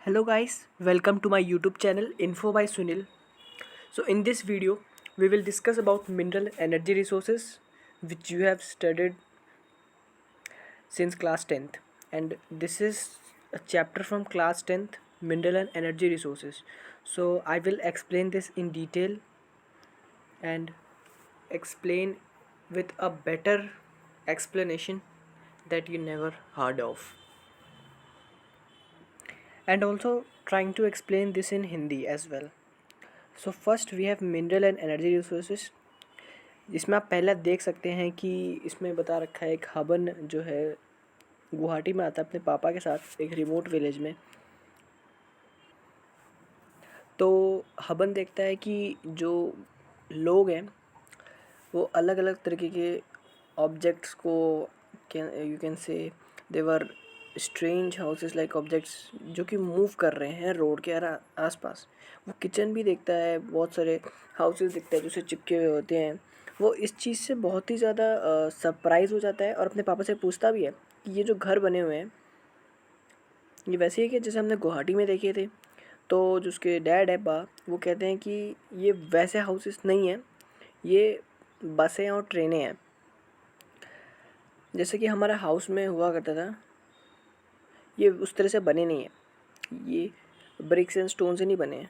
Hello guys, welcome to my YouTube channel Info by Sunil. So in this video, we will discuss about mineral energy resources which you have studied since class 10th, and this is a chapter from class 10th, mineral and energy resources. So I will explain this in detail and explain with a better explanation that you never heard of, and also trying to explain this in Hindi as well. So first we have mineral and energy resources, जिसमें आप पहले देख सकते हैं कि इसमें बता रखा है एक हवन जो है गुवाहाटी में आता है अपने पापा के साथ एक रिमोट विलेज में। तो हवन देखता है कि जो लोग हैं वो अलग अलग तरीके के ऑब्जेक्ट्स को you can see there strange houses like objects जो कि मूव कर रहे हैं रोड के आसपास। वो किचन भी देखता है, बहुत सारे हाउसेस दिखते हैं जो से चिपके हुए होते हैं। वो इस चीज़ से बहुत ही ज़्यादा सरप्राइज़ हो जाता है और अपने पापा से पूछता भी है कि ये जो घर बने हुए हैं ये वैसे ही कि जैसे हमने गुवाहाटी में देखे थे। तो जो उसके डैड है बा, वो कहते हैं कि ये वैसे हाउसेस नहीं हैं, ये बसें और ट्रेनें हैं। जैसे कि हमारा हाउस में हुआ करता था, ये उस तरह से बने नहीं हैं। ये ब्रिक्स एंड स्टोन से नहीं बने हैं।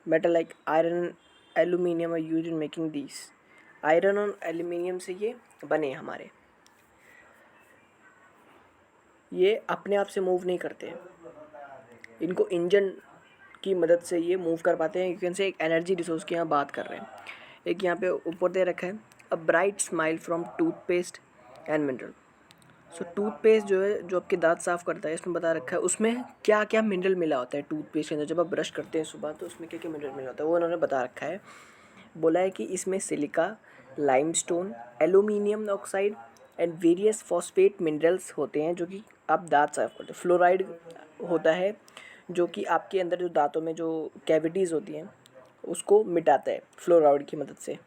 Metal like iron aluminium are used in making these. Iron और एल्यूमिनियम से ये बने हैं हमारे। ये अपने आप से मूव नहीं करते हैं, इनको इंजन की मदद से ये मूव कर पाते हैं। क्योंकि से एक एनर्जी रिसोर्स की यहाँ बात कर रहे हैं। एक यहाँ पे ऊपर दे रखा है a bright smile from toothpaste and mineral. So toothpaste जो है जो आपके दांत साफ़ करता है, इसमें बता रखा है उसमें क्या क्या मिनरल मिला होता है। टूथपेस्ट के अंदर जब आप ब्रश करते हैं सुबह तो उसमें क्या क्या मिनरल मिला होता है वो उन्होंने बता रखा है। बोला है कि इसमें silica, limestone, aluminium oxide and various phosphate minerals होते हैं जो कि आप दांत साफ़ करते हैं। फ्लोराइड होता है जो कि आपके अंदर जो दांतों में जो कैविटीज़ होती हैं उसको मिटाता है फ्लोराइड की मदद से।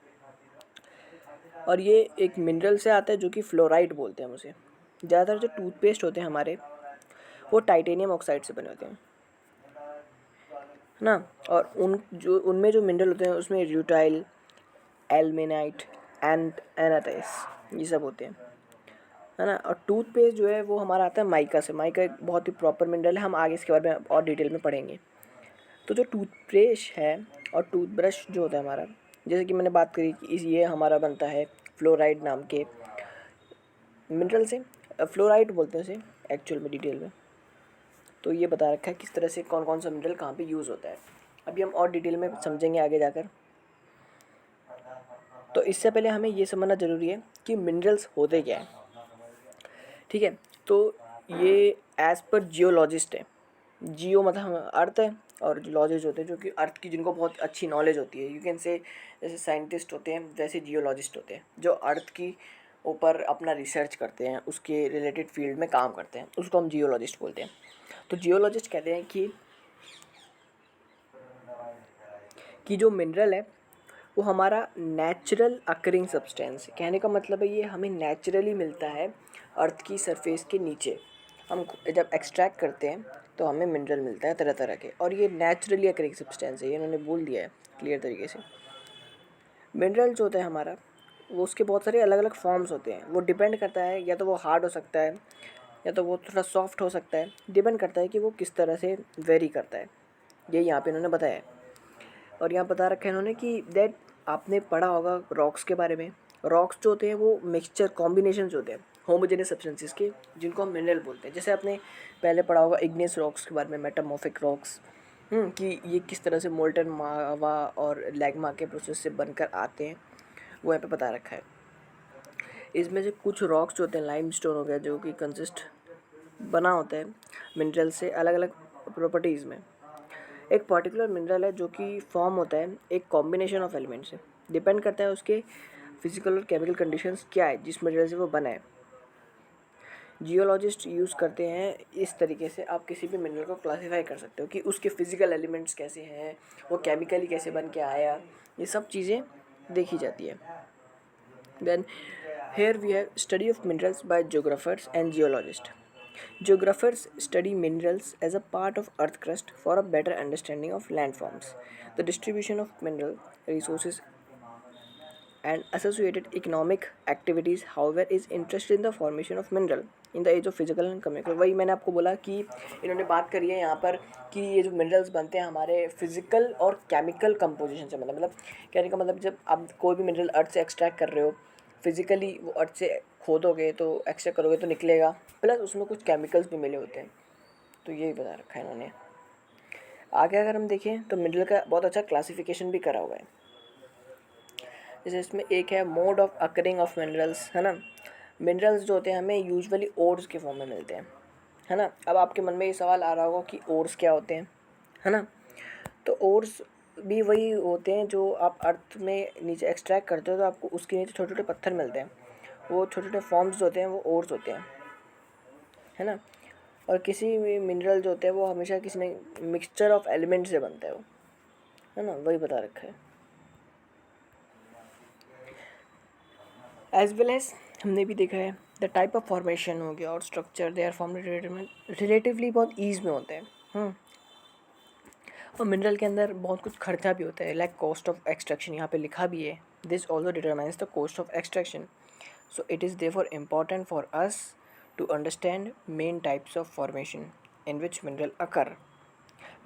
और ये एक मिनरल से आता है जो कि फ्लोराइड बोलते हैं उसे। ज़्यादातर जो टूथपेस्ट होते हैं हमारे वो टाइटेनियम ऑक्साइड से बने होते हैं, है ना। और उनमें जो मिनरल होते हैं उसमें र्यूटाइल, एल्मेनाइट एंड एनाटाइस ये सब होते हैं, है ना। और टूथपेस्ट जो है वो हमारा आता है माइका से। माइका एक बहुत ही प्रॉपर मिनरल है, हम आगे इसके बारे में और डिटेल में पढ़ेंगे। तो जो टूथब्रश है और टूथब्रश जो होता है हमारा, जैसे कि मैंने बात करी कि ये हमारा बनता है फ्लोराइड नाम के मिनरल से। फ्लोराइड बोलते हैं इसे एक्चुअल में डिटेल में। तो ये बता रखा है किस तरह से कौन कौन सा मिनरल कहाँ पे यूज़ होता है। अभी हम और डिटेल में समझेंगे आगे जाकर। तो इससे पहले हमें ये समझना ज़रूरी है कि मिनरल्स होते क्या हैं, ठीक है। तो ये एज़ पर जियोलॉजिस्ट है। जियो मतलब हम अर्थ है, और लॉजिस्ट होते हैं जो कि अर्थ की जिनको बहुत अच्छी नॉलेज होती है। यू कैन से जैसे साइंटिस्ट होते हैं वैसे जियोलॉजिस्ट होते हैं जो अर्थ की ऊपर अपना रिसर्च करते हैं, उसके रिलेटेड फील्ड में काम करते हैं, उसको हम जियोलॉजिस्ट बोलते हैं। तो जियोलॉजिस्ट कहते हैं कि जो मिनरल है वो हमारा नेचुरल अकरिंग सब्सटेंस। कहने का मतलब है ये हमें नेचुरली मिलता है अर्थ की सरफेस के नीचे। हम जब एक्सट्रैक्ट करते हैं तो हमें मिनरल मिलता है तरह तरह के, और ये नेचुरली अकरिंग सब्सटेंस है, ये इन्होंने बोल दिया है क्लियर तरीके से। मिनरल जो होता है हमारा वो उसके बहुत सारे अलग अलग फॉर्म्स होते हैं। वो डिपेंड करता है, या तो वो हार्ड हो सकता है या तो वो थोड़ा सॉफ्ट हो सकता है। डिपेंड करता है कि वो किस तरह से वेरी करता है, ये यहाँ पे इन्होंने बताया है। और यहाँ बता रखा है इन्होंने कि दैट आपने पढ़ा होगा रॉक्स के बारे में। रॉक्स जो होते हैं वो मिक्सचर कॉम्बिनेशन होते हैं होमोजेनियस सब्सटेंसेस के, जिनको हम मिनरल बोलते हैं। जैसे आपने पहले पढ़ा होगा इग्नियस रॉक्स के बारे में, मेटामॉर्फिक रॉक्स, कि ये किस तरह से मोल्टन मावा और लैग्मा के प्रोसेस से बनकर आते हैं, वो यहाँ पे बता रखा है। इसमें से कुछ रॉक्स जो होते हैं, लाइमस्टोन हो गया जो कि कंसिस्ट बना होता है मिनरल से अलग अलग प्रॉपर्टीज़ में। एक पर्टिकुलर मिनरल है जो कि फॉर्म होता है एक कॉम्बिनेशन ऑफ एलिमेंट से। डिपेंड करता है उसके फिजिकल और केमिकल कंडीशंस क्या है जिस मटेरियल से वो बना है। जियोलॉजिस्ट यूज़ करते हैं इस तरीके से आप किसी भी मिनरल को क्लासीफाई कर सकते हो कि उसके फिजिकल एलिमेंट्स कैसे हैं, वो केमिकली कैसे बन के आया, ये सब चीज़ें देखी जाती है। Then here we have study of minerals by geographers and geologist. Geographers study minerals as a part of earth crust for a better understanding of landforms, the distribution of mineral resources and associated economic activities. However, is interested in the formation of mineral in the age of physical and chemical. वही मैंने आपको बोला कि इन्होंने बात करी है यहाँ पर कि ये जो मिनरल्स बनते हैं हमारे फिजिकल और केमिकल कंपोजिशन से, मतलब कहने का मतलब जब आप कोई भी मिनरल अर्थ से एक्सट्रैक्ट कर रहे हो, फिजिकली वो अर्थ से खोदोगे तो एक्सट्रैक्ट करोगे तो निकलेगा, प्लस उसमें कुछ केमिकल्स भी मिले होते हैं। तो यही बता रखा है इन्होंने। आगे अगर हम देखें तो मिनरल का बहुत अच्छा क्लासिफिकेशन भी करा हुआ है। जैसे इसमें एक है mode of occurring of minerals, है ना। मिनरल्स जो होते हैं हमें यूजुअली ओर्स के फॉर्म में मिलते हैं, है ना। अब आपके मन में ये सवाल आ रहा होगा कि ओर्स क्या होते हैं, है ना। तो ओर्स भी वही होते हैं जो आप अर्थ में नीचे एक्सट्रैक्ट करते हो तो आपको उसके नीचे छोटे छोटे पत्थर मिलते हैं, वो छोटे छोटे फॉर्म्स होते हैं, वो ओर्स होते हैं, है ना। और किसी भी मिनरल जो होते हैं वो हमेशा किसी ने मिक्सचर ऑफ एलिमेंट से बनता है वो, है ना, वही बता रखा है। एज वेल एज हमने भी देखा है द टाइप ऑफ फॉर्मेशन हो गया और structure they are form relatively बहुत ईज में होते हैं। और मिनरल के अंदर बहुत कुछ खर्चा भी होता है, लाइक कॉस्ट ऑफ एक्सट्रैक्शन यहाँ पे लिखा भी है, this also determines the cost of extraction. So it is therefore important for us to understand main types of formation in which mineral occur.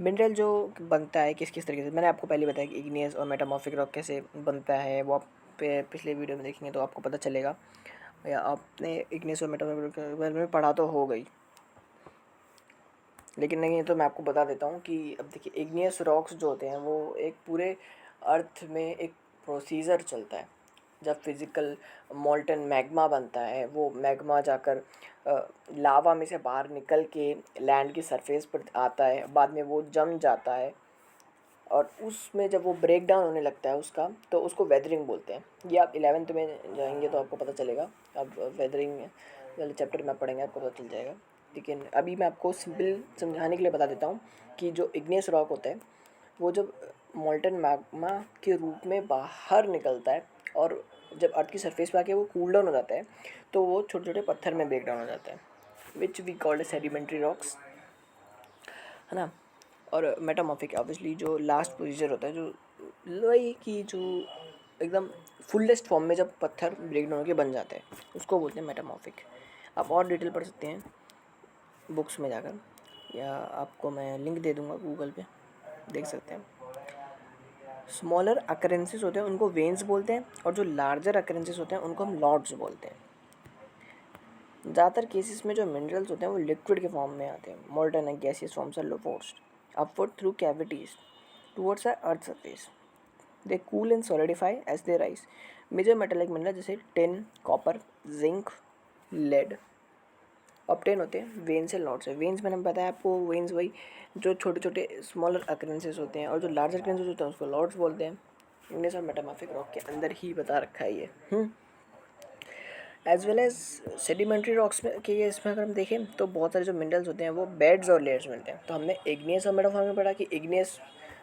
Mineral जो बनता है किस किस तरीके से, मैंने आपको पहले बताया कि इग्नियस और मेटामॉर्फिक रॉक कैसे बनता है, वो आप पिछले वीडियो में देखेंगे तो आपको पता चलेगा, या आपने इग्नियस और मेटामॉर्फिक रॉक के बारे में पढ़ा तो हो गई, लेकिन नहीं तो मैं आपको बता देता हूँ कि अब देखिए इग्नियस रॉक्स जो होते हैं वो एक पूरे अर्थ में एक प्रोसीजर चलता है। जब फिज़िकल मोल्टन मैग्मा बनता है, वो मैग्मा जाकर लावा में से बाहर निकल के लैंड की सरफेस पर आता है, बाद में वो जम जाता है और उसमें जब वो ब्रेक डाउन होने लगता है उसका, तो उसको वेदरिंग बोलते हैं। ये आप 11th में जाएंगे तो आपको पता चलेगा, अब वेदरिंग वाले चैप्टर में आप पढ़ेंगे आपको पता चल जाएगा। लेकिन अभी मैं आपको सिंपल समझाने के लिए बता देता हूँ कि जो इग्नियस रॉक होता है वो जब मोल्टन मैग्मा के रूप में बाहर निकलता है और जब अर्थ की सरफेस पे आके वो कूल डाउन हो जाता है तो वो छोटे छोटे पत्थर में ब्रेक डाउन हो जाता है, which we called sedimentary rocks, है ना। और मेटामॉर्फिक ऑब्वियसली जो लास्ट प्रोसीजर होता है, जो वही कि जो एकदम फुलेस्ट फॉर्म में जब पत्थर ब्रेक डाउन होकर बन जाता है उसको बोलते हैं मेटामॉर्फिक। आप और डिटेल पढ़ सकते हैं बुक्स में जाकर, या आपको मैं लिंक दे दूंगा गूगल पे, देख सकते हैं। स्मॉलर अकरेंसेस होते हैं उनको वेन्स बोलते हैं, और जो लार्जर अकरेंसेस होते हैं उनको हम लॉर्ड्स बोलते हैं। ज़्यादातर केसेस में जो मिनरल्स होते हैं वो लिक्विड के फॉर्म में आते हैं, molten and gaseous forms are forced upward through cavities towards the earth surface, they cool and solidify as they rise. Major metallic mineral जैसे tin, copper, zinc, lead obtain होते हैं वेन से Lord से। Veins मैंने बताया आपको, veins वही जो छोटे छोटे स्मॉलर अकरेंसेस होते हैं, और जो लार्जर अकरेंसेस होते हैं उसको लॉर्ड्स बोलते हैं। इग्नियस और मेटामॉर्फिक रॉक के अंदर ही बता रखा है ये। As well as sedimentary rocks में के इसमें अगर हम देखें तो बहुत सारे जो मिनरल्स होते हैं वो बेड्स और लेयर्स मिलते हैं। तो हमने इग्नियस और मेटामॉर्फिक में पढ़ा कि इग्नियस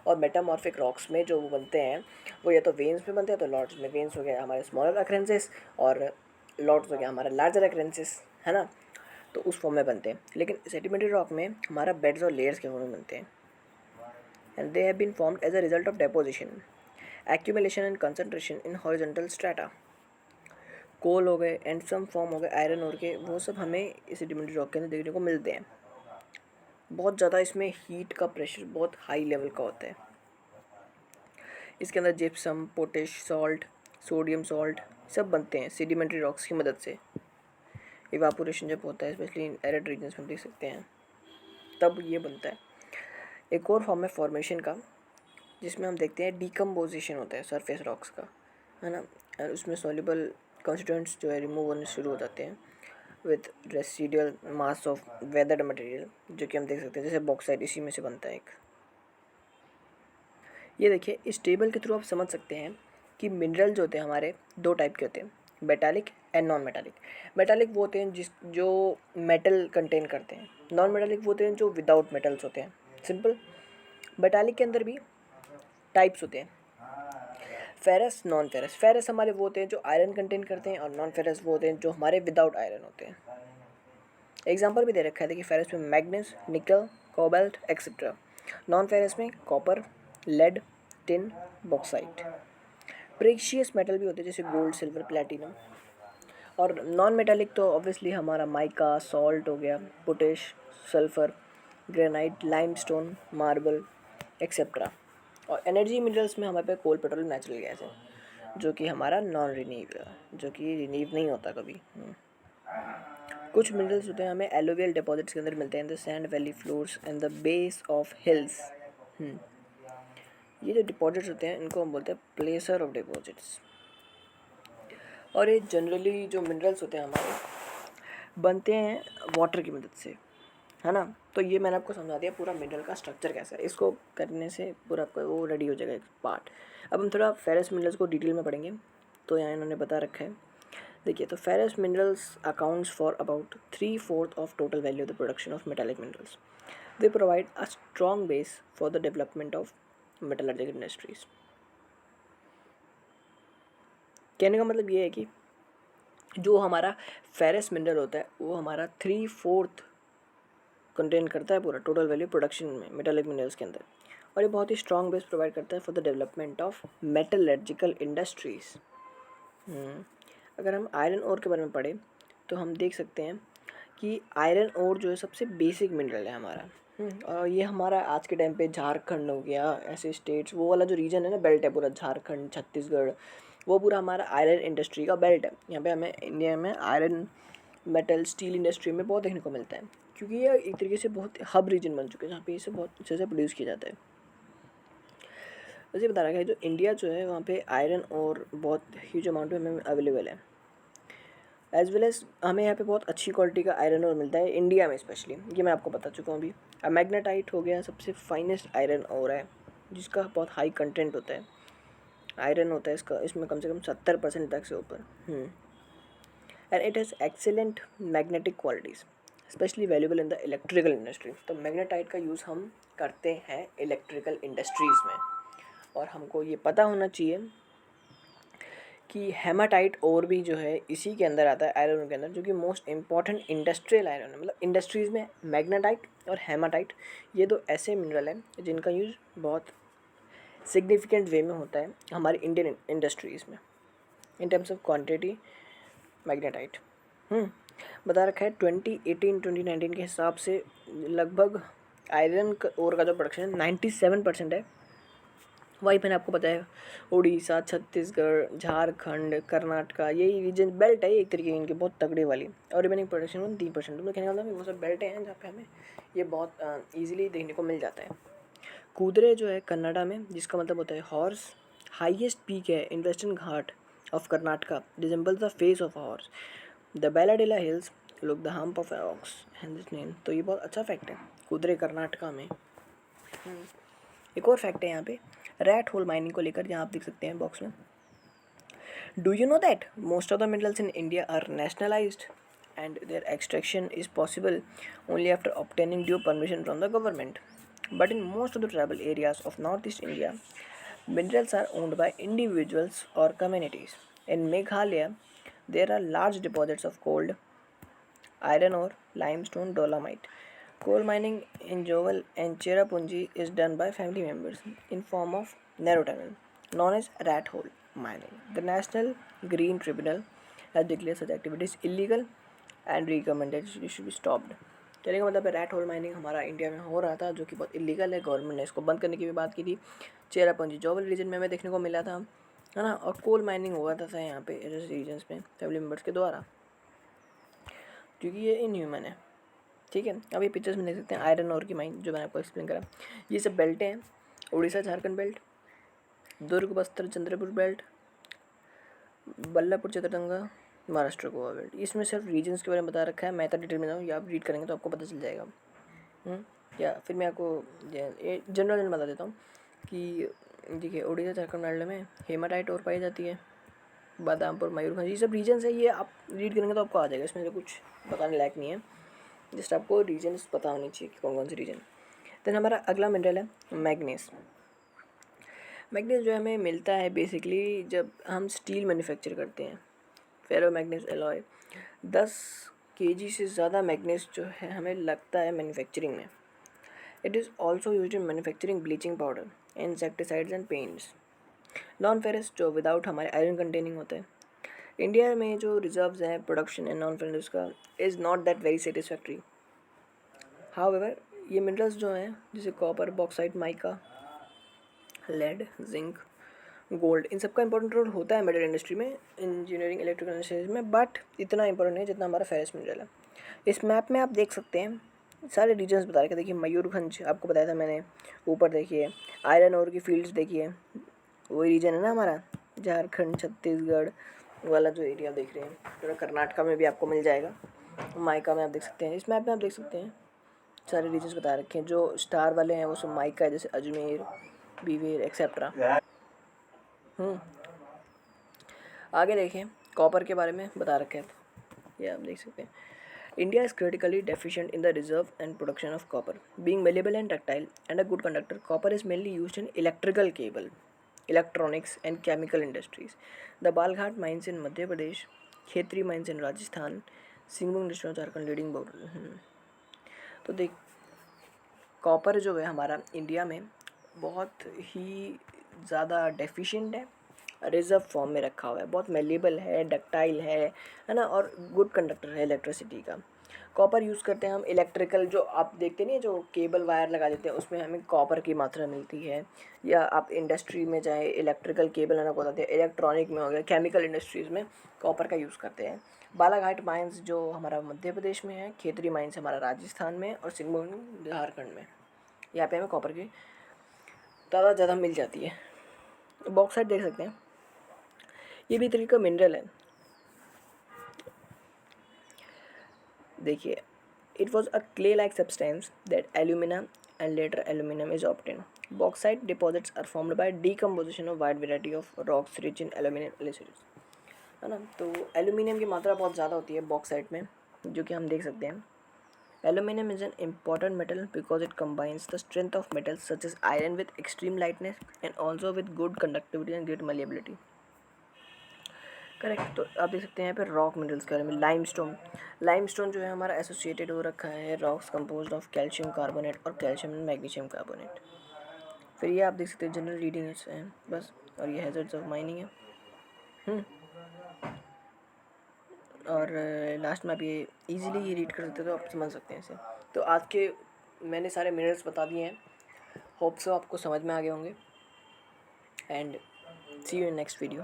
और मेटामॉर्फिक रॉक्स में जो वो बनते हैं वो या तो वेन्स में बनते हैं, तो लॉर्ड्स में वेन्स हो गया हमारे स्मॉलर अकरेंसेस और लॉर्ड्स हो गया हमारा लार्जर अकरेंसेस, है ना। तो उस फॉर्म में बनते हैं। लेकिन सेडिमेंट्री रॉक में हमारा बेड्स और लेयर्स के फॉर्म में बनते हैं, and they have been formed as a result of deposition, accumulation and concentration in horizontal strata. Coal हो गए एंड सम फॉर्म हो गए आयरन और के, वो सब हमें इस सेडिमेंट्री रॉक के अंदर देखने को मिलते हैं। बहुत ज़्यादा इसमें हीट का प्रेशर बहुत हाई लेवल का होता है। इसके अंदर gypsum, potash salt, sodium salt सब बनते हैं सेडिमेंट्री रॉक्स की मदद से। इवापोरेशन जब होता है स्पेशली इन एरिड रीजन्स में देख सकते हैं तब ये बनता है। एक और फॉर्म है फॉर्मेशन का जिसमें हम देखते हैं डिकम्पोजिशन होता है सरफेस रॉक्स का, है ना। और उसमें सॉल्युबल कॉन्स्टिट्यूएंट्स जो है रिमूव होने शुरू हो जाते हैं with residual mass of weathered material, जो कि हम देख सकते हैं जैसे बॉक्साइट इसी में से बनता है एक। ये देखिए इस टेबल के थ्रू आप समझ सकते हैं कि मिनरल जो होते हैं हमारे दो टाइप के होते हैं, metallic and non metallic. Metallic वो होते हैं जो मेटल कंटेन करते हैं, नॉन मेटालिक वो होते हैं जो विदाउट मेटल्स होते हैं। सिंपल। मेटालिक के अंदर भी टाइप्स होते हैं, फेरस, नॉन फेरस। फेरस हमारे वो होते हैं जो आयरन कंटेन करते हैं, और नॉन फेरस वो होते हैं जो हमारे विदाउट आयरन होते हैं। एग्जाम्पल भी दे रखा है, देखिए फेरस में manganese, nickel, cobalt etcetera. Non ferrous में copper, lead, tin, bauxite. Precious metal भी होते हैं जैसे गोल्ड, सिल्वर, प्लेटिनम। और नॉन मेटालिक तो ऑब्वियसली हमारा माइका, सॉल्ट हो गया, potash, sulphur, granite, limestone, marble etcetera. और एनर्जी मिनरल्स में हमारे पे कोल, पेट्रोल, नेचुरल गैस है, जो कि हमारा नॉन रिन्यूएबल है, जो कि रिन्यूव नहीं होता कभी। कुछ मिनरल्स होते हैं हमें एलोवियल डिपॉजिट्स के अंदर मिलते हैं, in the sand valley floors and the base of hills. ये जो डिपॉजिट्स होते हैं इनको हम बोलते हैं प्लेसर ऑफ डिपॉजिट्स। और ये जनरली जो मिनरल्स होते हैं हमारे बनते हैं वाटर की मदद से, है ना। तो ये मैंने आपको समझा दिया पूरा मिनरल का स्ट्रक्चर कैसा है, इसको करने से पूरा आपका वो रेडी हो जाएगा एक पार्ट। अब हम थोड़ा फेरस मिनरल्स को डिटेल में पढ़ेंगे। तो यहाँ इन्होंने बता रखा है, देखिए, तो ferrous minerals accounts for about 3/4 of total value of the production of metallic minerals. They provide a strong base for the development of metallurgical industries. कहने का मतलब ये है कि जो हमारा फेरस मिनरल होता है वो हमारा 3/4 कंटेन करता है पूरा टोटल वैल्यू प्रोडक्शन में मेटालिक मिनरल्स के अंदर। और ये बहुत ही स्ट्रॉन्ग बेस प्रोवाइड करता है for the development of metallurgical industries. अगर हम आयरन ओर के बारे में पढ़ें तो हम देख सकते हैं कि आयरन ओर जो है सबसे बेसिक मिनरल है हमारा। और ये हमारा आज के टाइम पे झारखंड हो गया, ऐसे स्टेट्स, वो वाला जो रीजन है ना, बेल्ट है पूरा, झारखंड, छत्तीसगढ़, वो पूरा हमारा आयरन इंडस्ट्री का बेल्ट है। यहाँ पे हमें इंडिया में आयरन, मेटल, स्टील इंडस्ट्री में बहुत देखने को मिलता है, क्योंकि ये एक तरीके से बहुत हब रीजन बन चुके हैं जहाँ पे इसे बहुत अच्छे से प्रोड्यूस किया जाता है। वैसे बता रखा है जो इंडिया जो है वहाँ पे आयरन और बहुत ह्यूज अमाउंट में हमें अवेलेबल है, एज वेल एज हमें यहाँ पे बहुत अच्छी क्वालिटी का आयरन और मिलता है इंडिया में स्पेशली, ये मैं आपको बता चुका हूँ अभी। मैग्नेटाइट हो गया सबसे फाइनेस्ट आयरन और है, जिसका बहुत हाई कंटेंट होता है, आयरन होता है इसका, इसमें कम से कम 70% तक से ऊपर। And it has excellent magnetic qualities specially valuable in the electrical industry. तो मैग्नेटाइट का यूज़ हम करते हैं इलेक्ट्रिकल इंडस्ट्रीज़ में। और हमको ये पता होना चाहिए कि हेमाटाइट और भी जो है इसी के अंदर आता है आयरन के अंदर, जो कि मोस्ट इंपॉर्टेंट इंडस्ट्रियल आयरन है। मतलब इंडस्ट्रीज़ में मैग्नेटाइट और हेमाटाइट ये दो ऐसे मिनरल हैं जिनका यूज़ बहुत सिग्निफिकेंट वे में होता है हमारी इंडियन इंडस्ट्रीज़ में in terms of quantity. Magnetite बता रखा है 2018-2019 के हिसाब से लगभग आयरन ओर का जो प्रोडक्शन है 97% है। वहीं मैंने आपको बताया उड़ीसा, छत्तीसगढ़, झारखंड, कर्नाटका, यही रीजन बेल्ट है एक तरीके की इनकी बहुत तगड़ी वाली। और रिमेनिंग प्रोडक्शन में 3%। तो कहने का मतलब वो सब बेल्ट हैं जहाँ पे हमें ये बहुत ईजिली देखने को मिल जाता है। कुदरे जो है कन्नाडा में, जिसका मतलब होता है हॉर्स, हाईएस्ट पीक है in Western Ghat of Karnataka, resembles the face of horse. The Bailadila hills look the hump of ox and this name. तो ये बहुत अच्छा फैक्ट है कुदरे कर्नाटका में। एक और फैक्ट है यहाँ पे रैट होल माइनिंग को लेकर, जहाँ आप देख सकते हैं बॉक्स में। Do you know that most of the minerals in India are nationalised and their extraction is possible only after obtaining due permission from the government. But in most of the tribal areas of northeast India, minerals are owned by individuals or communities. In Meghalaya, there are large deposits of gold, iron ore, limestone, dolomite. Coal mining in Joval and Cherrapunji is done by family members in form of narrow tunnel, known as rat hole mining. The National Green Tribunal has declared such activities illegal and recommended should be stopped. कहने का मतलब है rat hole mining हमारा India में हो रहा था, जो कि बहुत इलीगल है। गवर्नमेंट ने इसको बंद करने की भी बात की थी। चेरापूंजी जोवल रीजन में हमें देखने को मिला था, है ना। और कोल माइनिंग हुआ था यहाँ पे इस रीजन्स में फैमिली मेम्बर्स के द्वारा, क्योंकि ये इनह्यूमन है। ठीक है, अब ये पिक्चर्स में देख सकते हैं आयरन ओर की माइन, जो मैंने आपको एक्सप्लेन करा। ये सब बेल्ट हैं, उड़ीसा झारखंड बेल्ट, दुर्ग बस्तर चंद्रपुर बेल्ट, बल्लापुर चित्रगंगा, महाराष्ट्र गोवा बेल्ट। इसमें सिर्फ रीजन्स के बारे में बता रखा है, मैं तो डिटेल में जाऊँ, या आप रीड करेंगे तो आपको पता चल जाएगा। या फिर मैं आपको जनरल बता देता हूँ कि देखिए उड़ीसा झारखंड बेल्ट में हेमाटाइट और पाई जाती है, बादामपुर, मयूरभंज, ये सब रीजन्स है। ये आप रीड करेंगे तो आपको आ जाएगा, इसमें से कुछ बताने लायक नहीं है, जस्ट आपको रीजन्स पता होनी चाहिए कि कौन कौन से रीजन। देन हमारा अगला मिनरल है मैग्नीज। मैग्नीज जो हमें मिलता है बेसिकली जब हम स्टील मैन्युफैक्चर करते हैं। फेरो मैग्नीज एलॉय 10 केजी से ज़्यादा मैग्नीज जो है हमें लगता है मैन्युफैक्चरिंग में। It is also use in manufacturing bleaching powder, insecticides and paints. Non ferrous जो विदाउट हमारे आयरन कंटेनिंग होता है। इंडिया में जो रिजर्व्स हैं प्रोडक्शन एंड नॉन फेरस का is not that very satisfactory. However ये मिनरल्स जो हैं जैसे copper, bauxite, mica, lead, zinc, gold, इन सबका इंपॉर्टेंट रोल होता है मेटल इंडस्ट्री में, इंजीनियरिंग, इलेक्ट्रिकल इंडस्ट्रीज में, बट इतना इंपॉर्टेंट नहीं जितना हमारा फेरस मिनरल है। इस मैप में आप देख सकते हैं सारे रीजन्स बता रखे। देखिए मयूरभंज आपको बताया था मैंने, ऊपर देखिए आयरन ओर की फील्ड्स देखिए, वही रीजन है ना हमारा, झारखंड छत्तीसगढ़ वाला जो एरिया देख रहे हैं, थोड़ा कर्नाटका में भी आपको मिल जाएगा। माइका में आप देख सकते हैं, इस मैप में आप देख सकते हैं सारे रीजन्स बता रखे हैं। जो स्टार वाले हैं वो सब माइका है, जैसे अजमेर, बीवेर एक्सेट्रा। आगे देखें कॉपर के बारे में बता रखे हैं, ये आप देख सकते हैं। India is critically deficient in the reserve and production of copper, being malleable and ductile and a good conductor. Copper is mainly used in electrical cable, electronics and chemical industries. The Balaghat mines in Madhya Pradesh, Khetri mines in Rajasthan, Singhbhum district Jharkhand leading board. तो देख copper जो है हमारा India में बहुत ही ज़्यादा deficient है, reserve form में रखा हुआ है, बहुत मेलेबल है, डक्टाइल है ना, और गुड कंडक्टर है इलेक्ट्रिसिटी का। कॉपर यूज़ करते हैं हम इलेक्ट्रिकल, जो आप देखते नहीं जो केबल वायर लगा देते हैं उसमें हमें कॉपर की मात्रा मिलती है। या आप इंडस्ट्री में जाए इलेक्ट्रिकल केबल है ना बताते हैं, इलेक्ट्रॉनिक में हो गया, केमिकल इंडस्ट्रीज़ में कॉपर का यूज़ करते हैं। बालाघाट माइंस जो हमारा मध्य प्रदेश में है, खेतरी माइंस हमारा राजस्थान में, और सिंगभूम झारखंड में, यहाँ पे हमें कॉपर की ज़्यादा मिल जाती है। बॉक्साइट देख सकते हैं, ये भी तरीका मिनरल है। देखिए it was a clay like substance that alumina and later aluminium is obtain. Bauxite deposits are formed by decomposition of wide variety of rocks rich in aluminium silicates, है ना। तो एल्यूमिनियम की मात्रा बहुत ज़्यादा होती है बॉक्साइट में, जो कि हम देख सकते हैं। Aluminium is an important metal because it combines the strength of metals such as iron with extreme lightness and also with good conductivity and great malleability. Correct. तो आप देख सकते हैं यहाँ पे रॉक मिनरल्स के बारे में। लाइमस्टोन जो है हमारा एसोसिएटेड हो रखा है rocks composed of calcium carbonate और कैल्शियम एंड मैग्नीशियम कार्बोनेट। फिर ये आप देख सकते हैं जनरल रीडिंग्स हैं बस, और ये हैजर्ड्स ऑफ माइनिंग है। और लास्ट में आप ये इजीली ये रीड कर सकते हो, तो आप समझ सकते हैं इसे। तो आज के मैंने सारे मिनरल्स बता दिए हैं, होप सो आपको समझ में आ गए होंगे, and see you in next video.